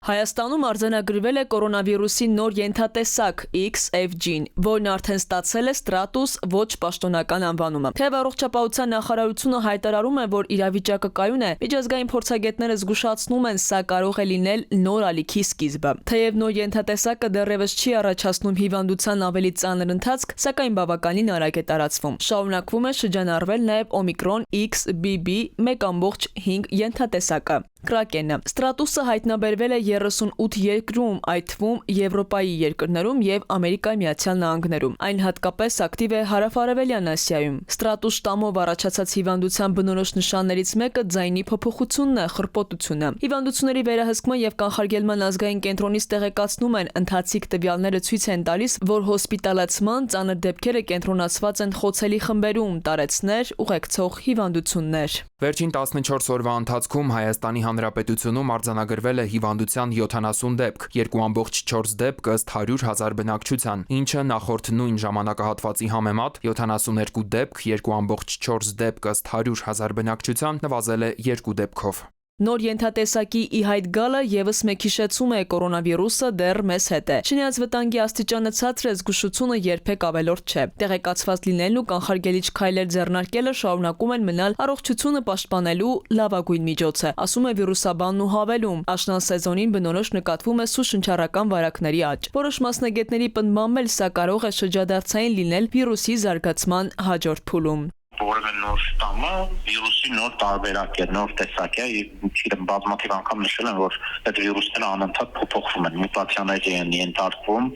Հայաստանում արձանագրվել է կորոնավիրուսի նոր ենթատեսակ XFG-ն, որն արդեն ստացել է Stratus ոչ պաշտոնական անվանումը։ Թեև առողջապահության նախարարությունը հայտարարում է, որ իրավիճակը կայուն է, միջազգային փորձագետները զգուշացնում են, սա կարող է լինել նոր ալիքի սկիզբը։ Թեև նոր ենթատեսակը դեռևս չի առաջացնում հիվանդության ավելի ծանր ընթացք, սակայն բավականին արագ է տարածվում։ Շարունակվում է շրջանառվել նաև Օմիկրոն XBB 1.5 ենթատեսակը։ Կրակենը Stratus-ը հայտնաբերվել է 38 երկրում, այդ թվում Եվրոպայի երկրներում եւ Ամերիկայի Միացյալ Նահանգներում։ Այն հատկապես ակտիվ է Հարավարևելյան Ասիայում։ Stratus շտամով առաջացած հիվանդության բնորոշ նշաններից մեկը ձայնի փոփոխությունն է, խռպոտությունը։ Հիվանդությունների վերահսկման եւ կանխարգելման ազգային կենտրոնից տեղեկացնում են, ընթացիկ տվյալները ցույց են տալիս, որ հոսպիտալացման ծանր դեպքերը կենտրոնացված են խոցելի խմբերում, տարեցներ, ուղեկցող հիվանդություններ։ Վերջին 14 օրվա ընթացքում Հայաստանի Հանրապետությունում արձանագրվել է հիվանդության 70 դեպք, 2.4 դեպք ըստ 100,000 բնակչության, ինչը նախորդ նույն ժամանակահատվածի համեմատ 72 դեպք, 2.4 դեպք ըստ 100,000 բնակչության նվազել է 2 դեպքով։ Նոր ենթատեսակի ի հայտ գալը եւս մեկ հիշեցում է կորոնավիրուսը դեռ մեզ հետ է։ Չնայած վտանգի աստիճանը ցածր է, զգուշությունը երբեք ավելորդ չէ։ Տեղեկացված լինելն ու կանխարգելիչ քայլեր ձեռնարկելը շարունակում են մնալ առողջությունը պաշտպանելու լավագույն միջոցը, ասում է վիրուսաբանն ու հավելում։ Աշնան սեզոնին բնորոշ նկատվում է սուշնչառական վարակների աճ։ Որոշ մասնագետների պնդմամբ էլ սա կարող է շրջադարձային լինել վիրուսի զարգացման հաջորդ փուլում։ Որևէ նոր շտամը վիրուսի նոր տարբերակ է, նոր տեսակ է, եւ բազմաթիվ անգամ նշել են, որ այդ վիրուսները անընդհատ փոփոխվում են, մուտացիաների են ենթարկվում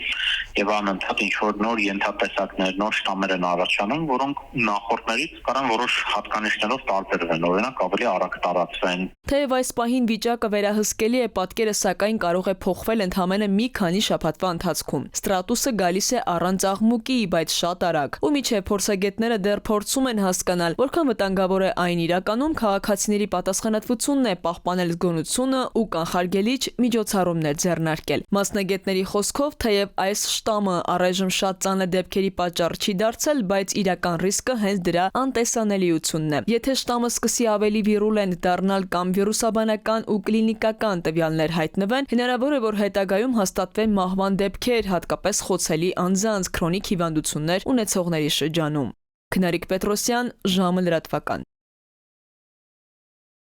եւ անընդհատ ինչ-որ նոր ենթատեսակներ, նոր շտամեր են առաջանում, որոնք նախորդներից կարող որոշ հատկանիշներով տարբերվեն, օրինակ ավելի արագ տարածվեն։ Թեև այս պահին վիճակը վերահսկելի է, պատկերը սակայն կարող է փոխվել ընդամենը մի քանի շաբաթվա ընթացքում։ Stratus-ը գալիս է առանց աղմուկի, բայց շատ արագ։ Ու միջև փորձագետները դեռ փորձում են հասկանալ, որքան վտանգավոր է այն իրականում, քաղաքացիների պատասխանատվությունն է պահպանել զգոնությունը ու կանխարգելիչ միջոցառումներ ձեռնարկել։ Մասնագետների խոսքով, թեև այս շտամը առայժմ շատ ծանր դեպքերի պատճառ չի դարձել, բայց իրական ռիսկը հենց դրա անտեսանելիությունն է։ Եթե շտամը սկսի ավելի վիրուլենտ դառնալ կամ վիրուսաբանական ու կլինիկական տվյալներ հայտնվեն, հնարավոր է, որ հետագայում հաստատվեն մահվան դեպքեր, հատկապես խոցելի անձանց քրոնիկ հիվանդություններ ունեցողների շրջանում։ Քնարիկ Պետրոսյան, ժամը լրատվական։